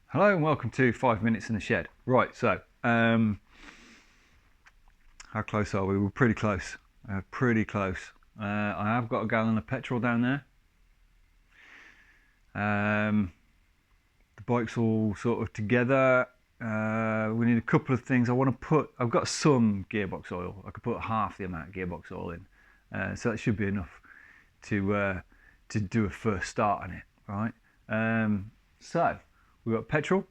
Hello and welcome to 5 Minutes in the Shed. Right, so how close are we? We're pretty close. Pretty close. I have got a gallon of petrol down there. The bike's all sort of together. We need a couple of things. I've got some gearbox oil. I could put half the amount of gearbox oil in, so that should be enough to do a first start on it, right? So we've got petrol,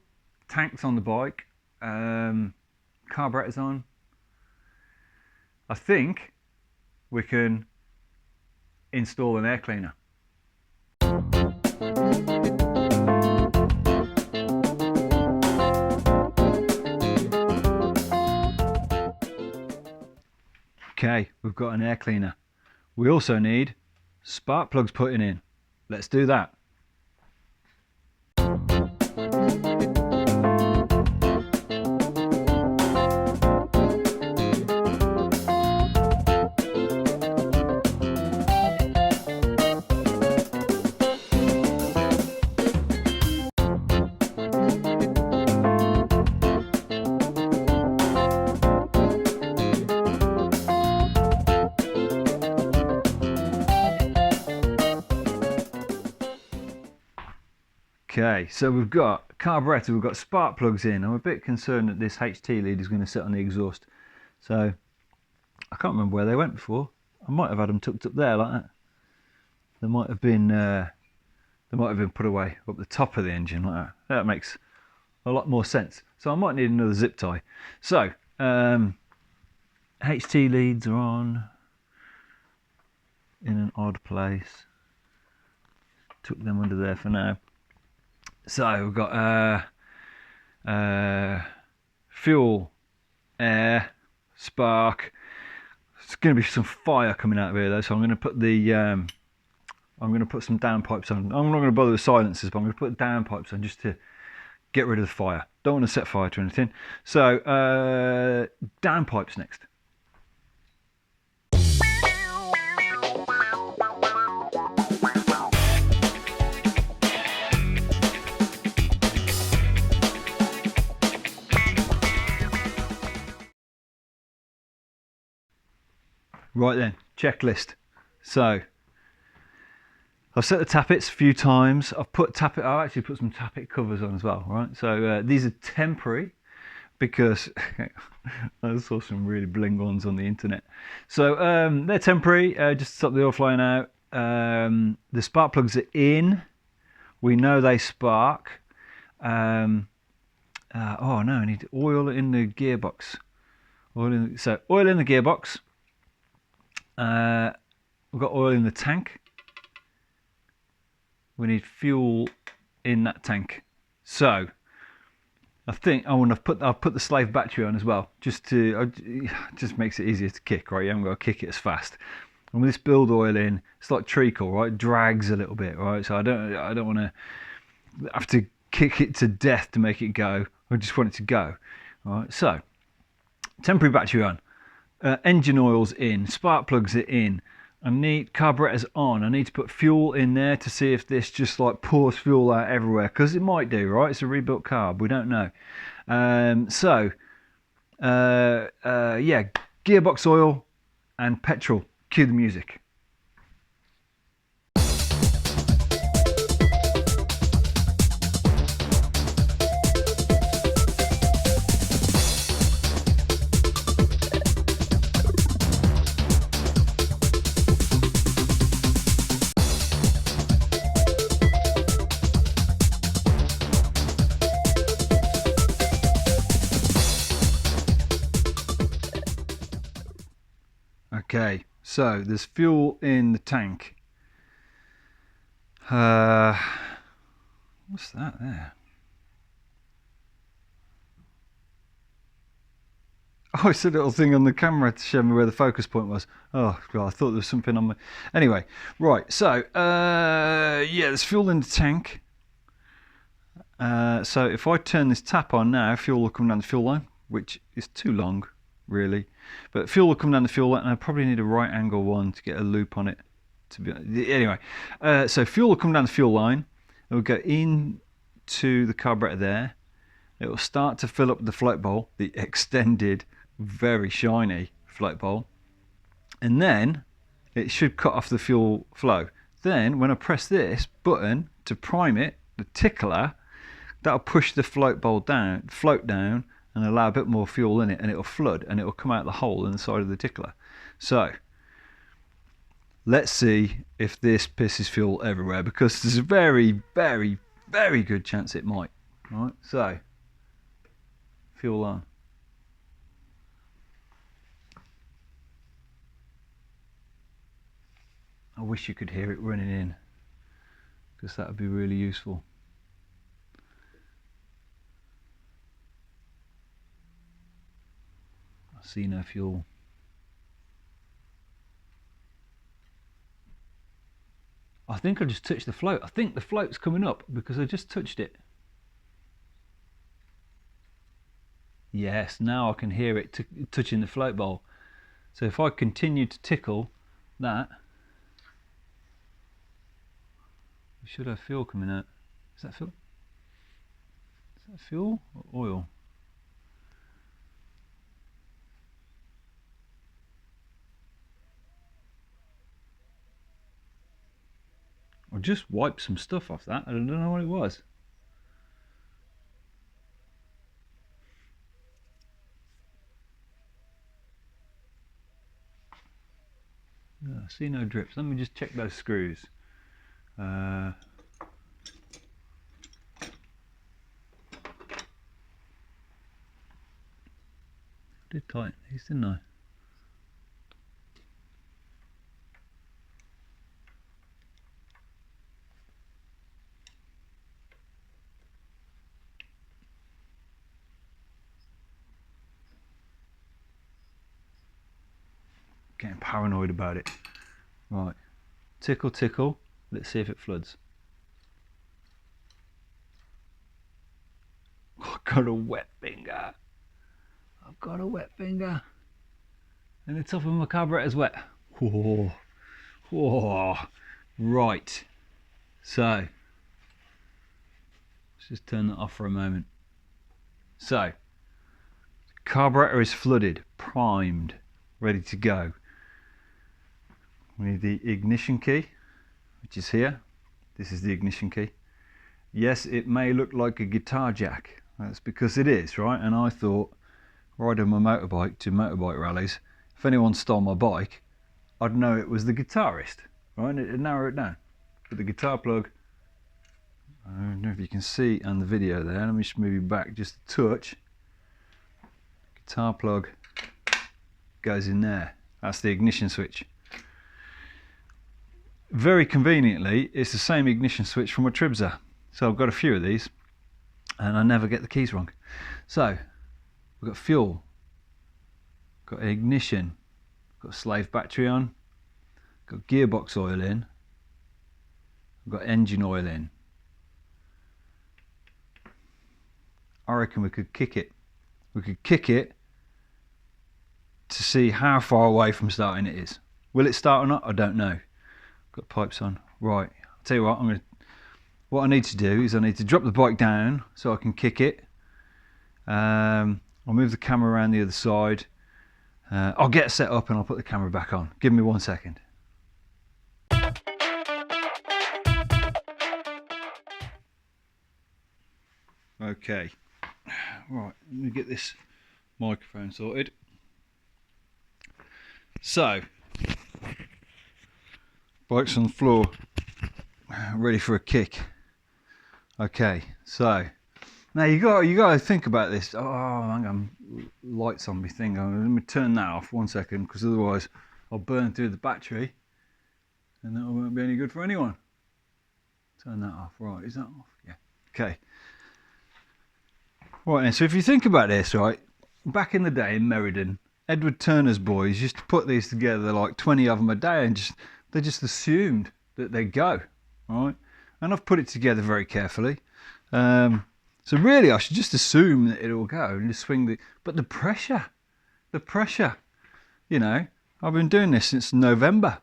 tanks on the bike, carburetors on. I think we can install an air cleaner. Okay, we've got an air cleaner. We also need spark plugs putting in. Let's do that. Okay, so we've got carburetor, we've got spark plugs in. I'm a bit concerned that this HT lead is going to sit on the exhaust. So I can't remember where they went before. I might have had them tucked up there like that. They might have been put away up the top of the engine like that. That makes a lot more sense. So I might need another zip tie. So HT leads are on in an odd place. Took them under there for now. So we've got fuel, air, spark. It's going to be some fire coming out of here though, so I'm going to put the I'm going to put some downpipes on. I'm not going to bother with silencers, but I'm going to put downpipes on just to get rid of the fire. Don't want to set fire to anything. So downpipes next. Right then, checklist. So I've set the tappets a few times. I've actually put some tappet covers on as well, right? So these are temporary because I saw some really bling ones on the internet. So they're temporary, just to stop the oil flying out. The spark plugs are in. We know they spark. Oh no, I need oil in the gearbox. Oil in the gearbox. We've got oil in the tank. We need fuel in that tank. So I think I'll put the slave battery on as well, just makes it easier to kick, right? You haven't got to kick it as fast. And with this build oil in, it's like treacle, right? It drags a little bit, right? So I don't want to have to kick it to death to make it go. I just want it to go. All right. So temporary battery on. Engine oil's in, spark plugs are in. I need carburetors on. I need to put fuel in there to see if this just like pours fuel out everywhere, because it might do, right? It's a rebuilt carb, we don't know. Yeah, gearbox oil and petrol. Cue the music. Okay, so there's fuel in the tank. What's that there? Oh, it's a little thing on the camera to show me where the focus point was. Oh God, I thought there was something on my... Anyway, right, so yeah, there's fuel in the tank. So if I turn this tap on now, fuel will come down the fuel line, which is too long, really. But fuel will come down the fuel line, and I probably need a right angle one to get a loop on it. to be anyway. So fuel will come down the fuel line. It will go into the carburetor there. It will start to fill up the float bowl, the extended, very shiny float bowl, and then it should cut off the fuel flow. Then when I press this button to prime it, the tickler, that'll push the float down and allow a bit more fuel in it, and it'll flood and it'll come out the hole in the side of the tickler. So let's see if this pisses fuel everywhere, because there's a very, very, very good chance it might. Right, so fuel on. I wish you could hear it running in, because that would be really useful. I see no fuel. I think I just touched the float. I think the float's coming up because I just touched it. Yes, now I can hear it touching the float bowl. So if I continue to tickle that, we should have fuel coming out. Is that fuel? Is that fuel or oil? I just wiped some stuff off that. I don't know what it was. I see no drips. Let me just check those screws. I did tighten these, didn't I? Getting paranoid about it. Right, tickle, tickle. Let's see if it floods. I've got a wet finger. I've got a wet finger. And the top of my carburetor's wet. Whoa. Whoa. Right. So, let's just turn that off for a moment. So, carburetor is flooded, primed, ready to go. We need the ignition key, which is here. This is the ignition key. Yes, it may look like a guitar jack. That's because it is, right? And I thought, riding my motorbike to motorbike rallies, if anyone stole my bike, I'd know it was the guitarist, right? It'd narrow it down. But the guitar plug, I don't know if you can see on the video there. Let me just move you back just a touch. Guitar plug goes in there. That's the ignition switch. Very conveniently, it's the same ignition switch from a Tribza. So I've got a few of these and I never get the keys wrong. So we've got fuel, got ignition, got slave battery on, got gearbox oil in, we've got engine oil in. I reckon we could kick it. We could kick it to see how far away from starting it is. Will it start or not? I don't know. Got pipes on. Right, I'll tell you what, what I need to do is I need to drop the bike down so I can kick it. I'll move the camera around the other side. I'll get set up and I'll put the camera back on. Give me 1 second. Okay, right, let me get this microphone sorted. So, bike's on the floor, ready for a kick. Okay, so now you got to think about this. Oh, hang on, lights on my thing. Let me turn that off 1 second, because otherwise I'll burn through the battery, and that won't be any good for anyone. Turn that off. Right, is that off? Yeah. Okay. Right then, so if you think about this, right, back in the day in Meriden, Edward Turner's boys used to put these together, like 20 of them a day, and they just assumed that they'd go, right? And I've put it together very carefully. So really I should just assume that it will go and just swing but the pressure, you know, I've been doing this since November.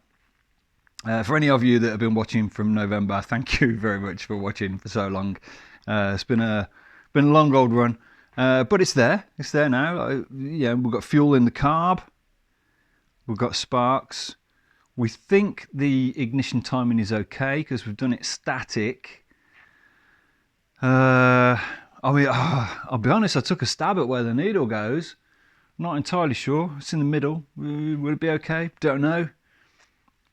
For any of you that have been watching from November, thank you very much for watching for so long. It's been a long old run, but it's there. It's there now. Yeah, we've got fuel in the carb. We've got sparks. We think the ignition timing is okay because we've done it static. I mean, I'll be honest. I took a stab at where the needle goes. Not entirely sure. It's in the middle. Will it be okay? Don't know.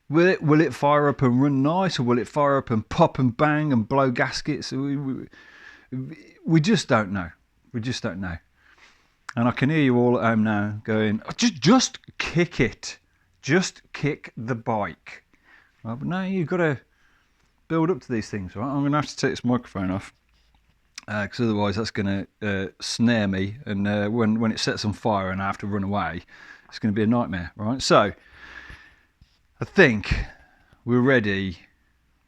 Will it fire up and run nice, or will it fire up and pop and bang and blow gaskets? We just don't know. We just don't know. And I can hear you all at home now going, oh, just kick it. Just kick the bike. Well, but no, you've got to build up to these things, right? I'm going to have to take this microphone off because otherwise that's going to snare me. And when it sets on fire and I have to run away, it's going to be a nightmare, right? So I think we're ready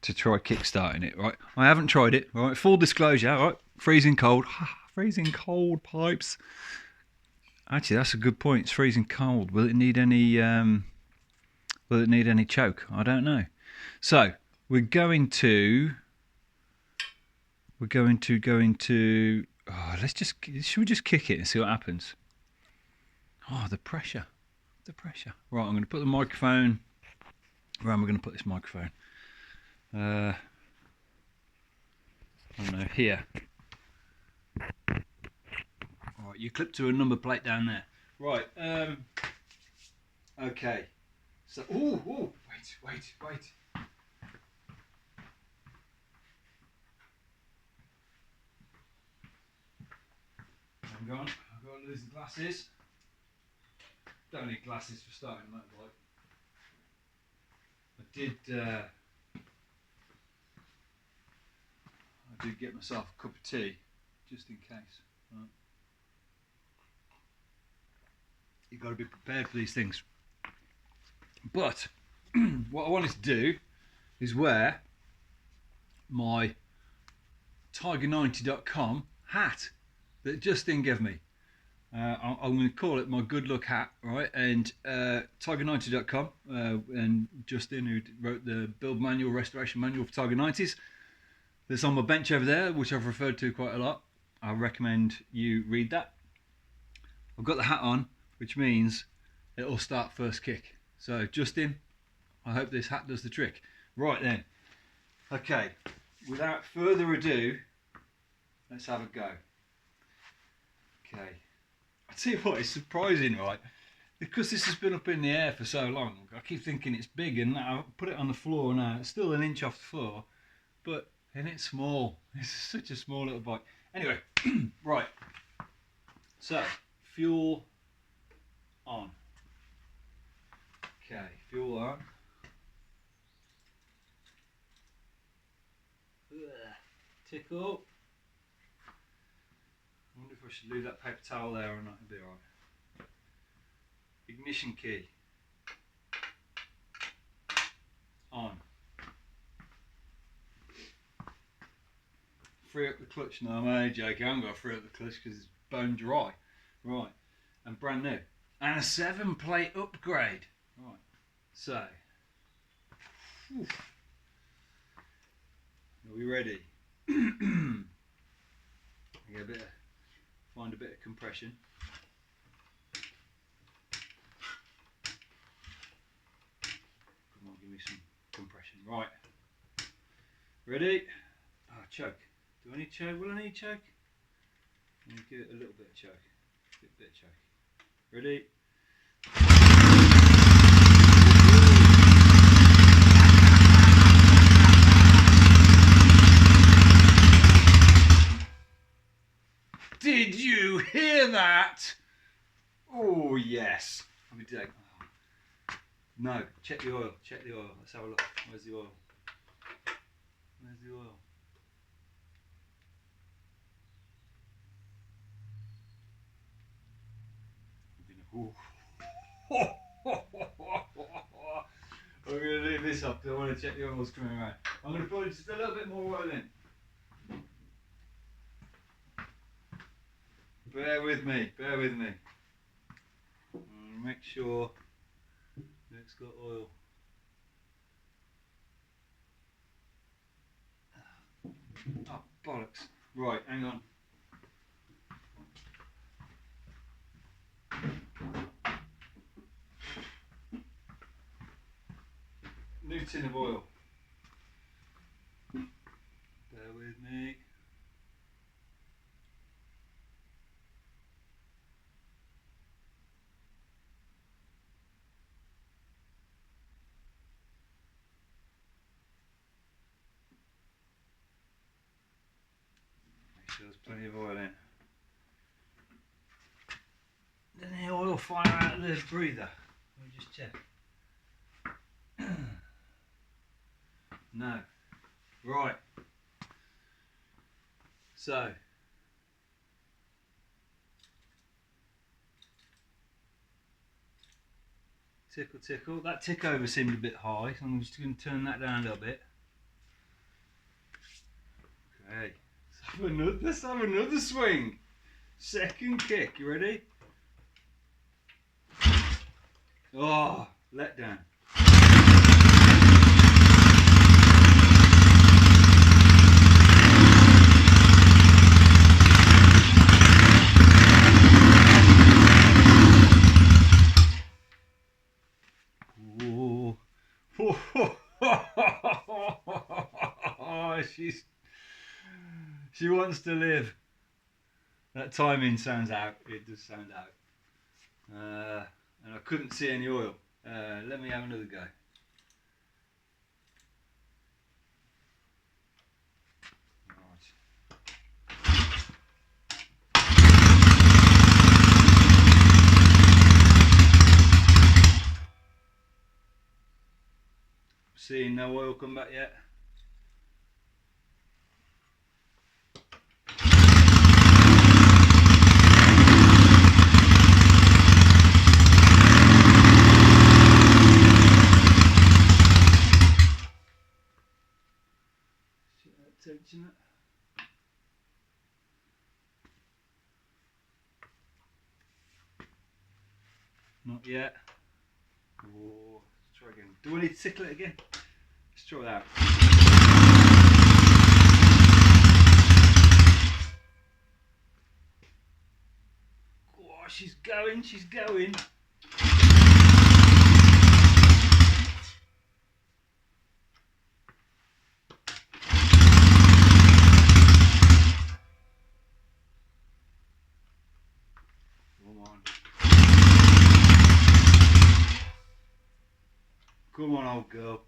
to try kickstarting it, right? I haven't tried it, right? Full disclosure, right? Freezing cold. Freezing cold pipes. Actually, that's a good point. It's freezing cold. Will it need any choke? I don't know. So we're going to should we just kick it and see what happens? Oh, the pressure. Right, I'm going to put the microphone. Where am I going to put this microphone? I don't know, here. Right, you clip to a number plate down there. Right, okay. So, wait. Hang on, I've got to lose the glasses. Don't need glasses for starting a motorbike. I did get myself a cup of tea, just in case. Right. You've got to be prepared for these things. But what I wanted to do is wear my Tiger90.com hat that Justin gave me. I'm going to call it my good luck hat, right? And Tiger90.com and Justin, who wrote the build manual, restoration manual for Tiger 90s, that's on my bench over there, which I've referred to quite a lot. I recommend you read that. I've got the hat on, which means it'll start first kick. So Justin, I hope this hat does the trick. Right then, okay, without further ado, let's have a go. Okay, I tell you what, it's surprising, right? Because this has been up in the air for so long, I keep thinking it's big, and now I put it on the floor now, it's still an inch off the floor, but and it's small. It's such a small little bike. Anyway, right. So, fuel on. Okay, fuel on. Tickle. I wonder if I should leave that paper towel there or not. It'll be alright. Ignition key. On. Free up the clutch. No, I'm only joking. I haven't got to free up the clutch because it's bone dry. Right. And brand new. And a 7-plate upgrade. Right. So. Whew. Are we ready? Find a bit of compression. Come on, give me some compression. Right. Ready? Oh, choke. Do I need choke? Will I need choke? I'm going to give it a little bit of choke. Bit of choke. Ready? Did you hear that? Oh yes. Let me do that. No, check the oil. Check the oil. Let's have a look. Where's the oil? Where's the oil? I'm going to leave this up because I want to check the oil's coming around. I'm going to put just a little bit more oil in. Bear with me, bear with me. Make sure it's got oil. bollocks. Right, hang on. New tin of oil. Bear with me. Make sure there's plenty of oil in. Then the oil fire out of the breather. Let me just check. No. Right. So. Tickle, tickle. That tick over seemed a bit high, so I'm just going to turn that down a little bit. Okay. Let's have another swing. Second kick. You ready? Oh, let down. Oh, she wants to live. That timing sounds out. It does sound out. And I couldn't see any oil. Let me have another go. Seeing no oil come back yet. Attention it. Not yet. Oh, let's try again. Do I need to tickle it again? Let's try it out. Oh, she's going, she's going. Come on, old girl.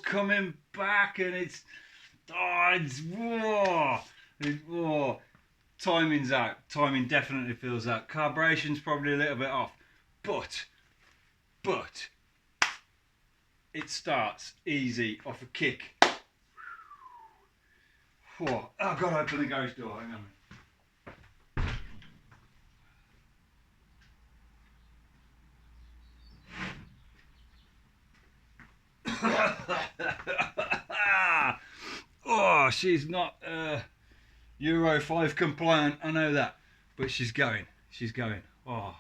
Coming back, and it's whoa. Timing's out. Timing definitely feels out. Carburetion's probably a little bit off, but it starts easy off a kick. Whoa. Oh, I've got to open the garage door. Hang on. Oh, she's not Euro 5 compliant, I know that, but she's going. Oh,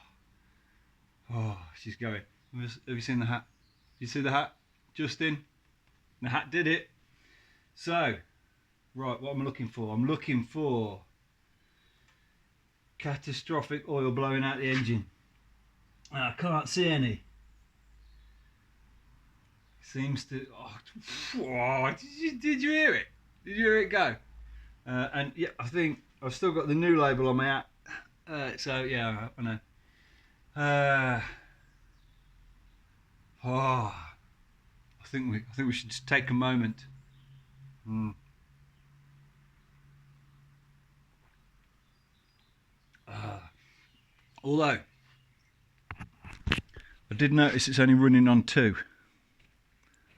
she's going. Have you seen the hat? You see the hat, Justin? The hat did it. So, right, what am I looking for? I'm looking for catastrophic oil blowing out the engine. I can't see any. Seems to. Oh, did you hear it? Did you hear it go? And yeah, I think I've still got the new label on my hat. So yeah, I know. Oh, I think we should just take a moment. Although I did notice it's only running on 2.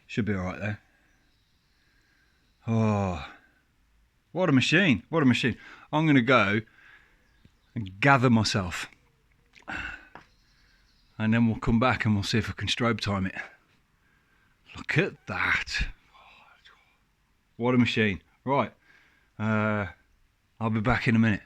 Should be alright though. Oh, what a machine! What a machine! I'm going to go and gather myself, and then we'll come back and we'll see if I can strobe time it. Look at that! What a machine! Right, I'll be back in a minute.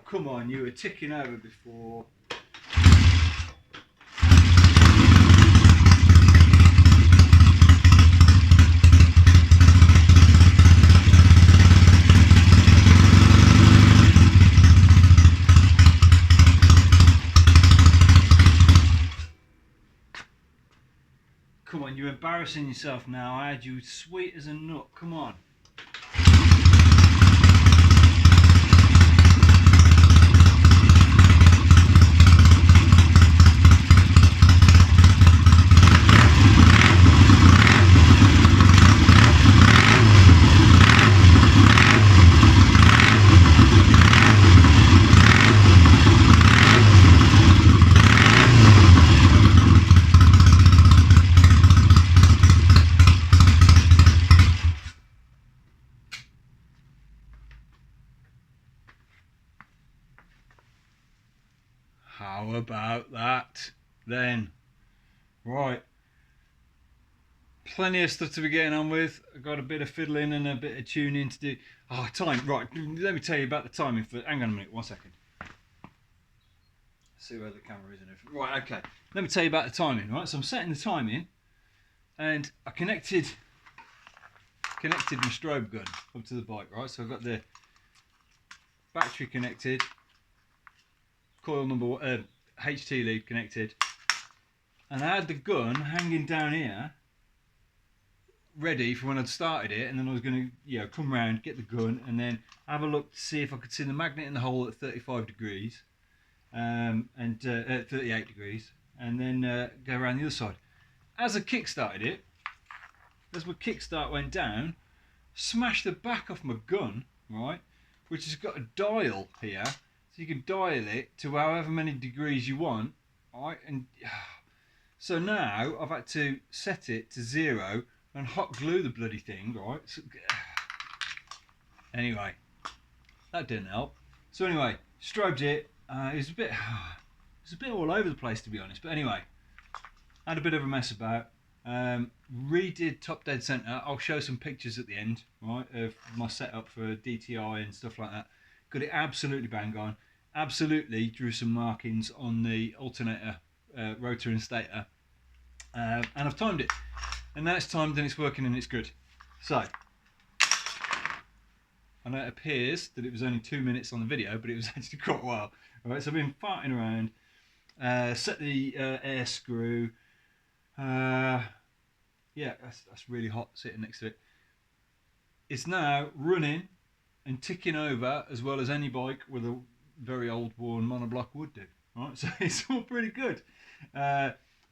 Come on, you were ticking over before. Come on, you're embarrassing yourself now. I had you sweet as a nut. Come on. How about that then? Right. Plenty of stuff to be getting on with. I've got a bit of fiddling and a bit of tuning to do. Oh, time. Right. Let me tell you about the timing. Hang on a minute. 1 second. See where the camera is and everything. Right. Okay. Let me tell you about the timing. Right. So I'm setting the timing, and I connected my strobe gun up to the bike. Right. So I've got the battery connected. Coil number HT lead connected, and I had the gun hanging down here ready for when I'd started it, and then I was going to come round, get the gun, and then have a look to see if I could see the magnet in the hole at 35 degrees and 38 degrees, and then go around the other side. As I kickstarted it, as my kickstart went down, smashed the back off my gun, right, which has got a dial here. So you can dial it to however many degrees you want, right? And so now I've had to set it to 0 and hot glue the bloody thing, right? So, anyway, that didn't help. So anyway, strobed it. It was a bit all over the place, to be honest. But anyway, had a bit of a mess about. Redid top dead center. I'll show some pictures at the end, right, of my setup for DTI and stuff like that. Got it absolutely bang on. Absolutely drew some markings on the alternator, rotor and stator, and I've timed it, and now it's timed and it's working and it's good. So I know it appears that it was only 2 minutes on the video, but it was actually quite a while. Alright, so I've been farting around, set the air screw, yeah, that's really hot sitting next to it. It's now running and ticking over as well as any bike with a very old worn monoblock would do. Right, so it's all pretty good.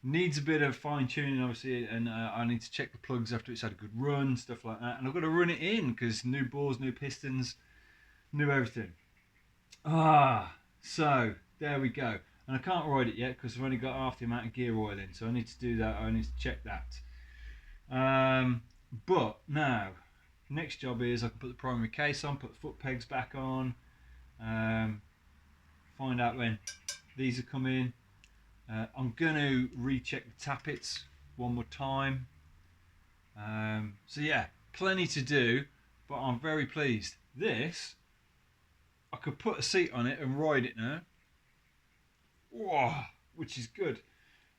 Needs a bit of fine tuning, obviously, and I need to check the plugs after it's had a good run, stuff like that. And I've got to run it in because new bores, new pistons, new everything. So there we go. And I can't ride it yet because I've only got half the amount of gear oil in, so I need to do that. I need to check that. But now, next job is I can put the primary case on, put the foot pegs back on, find out when these are coming. I'm going to recheck the tappets one more time. So yeah, plenty to do, but I'm very pleased. This, I could put a seat on it and ride it now. Whoa, which is good.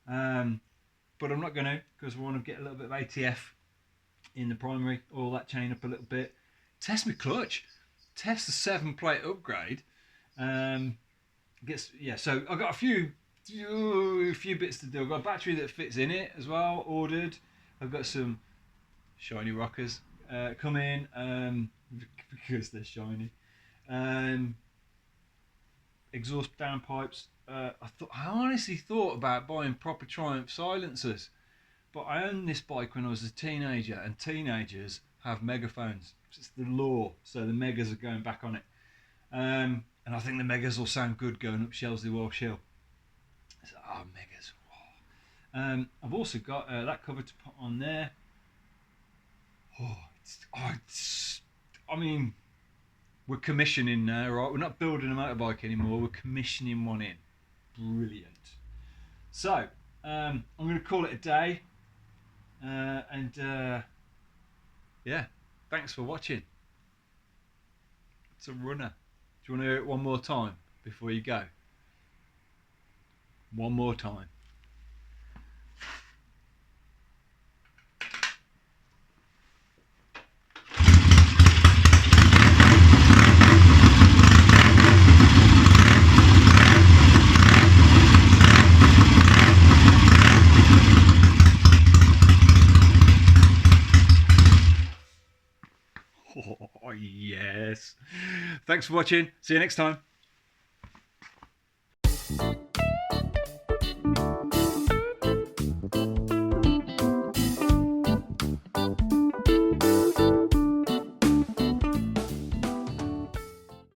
But I'm not going to, because I want to get a little bit of ATF in the primary, oil that chain up a little bit. Test my clutch. Test the 7-plate upgrade. So I've got a few bits to do. I've got a battery that fits in it as well, ordered. I've got some shiny rockers coming because they're shiny. Exhaust downpipes. I honestly thought about buying proper Triumph silencers, but I owned this bike when I was a teenager, and teenagers have megaphones. It's the law, so the megas are going back on it. And I think the megas will sound good going up Shelsley Walsh Hill. So, megas. I've also got that cover to put on there. I mean, we're commissioning now, right? We're not building a motorbike anymore. We're commissioning one in. Brilliant. So, I'm going to call it a day. Yeah, thanks for watching. It's a runner. Do you want to hear it one more time before you go? One more time. Oh, yes. Thanks for watching. See you next time.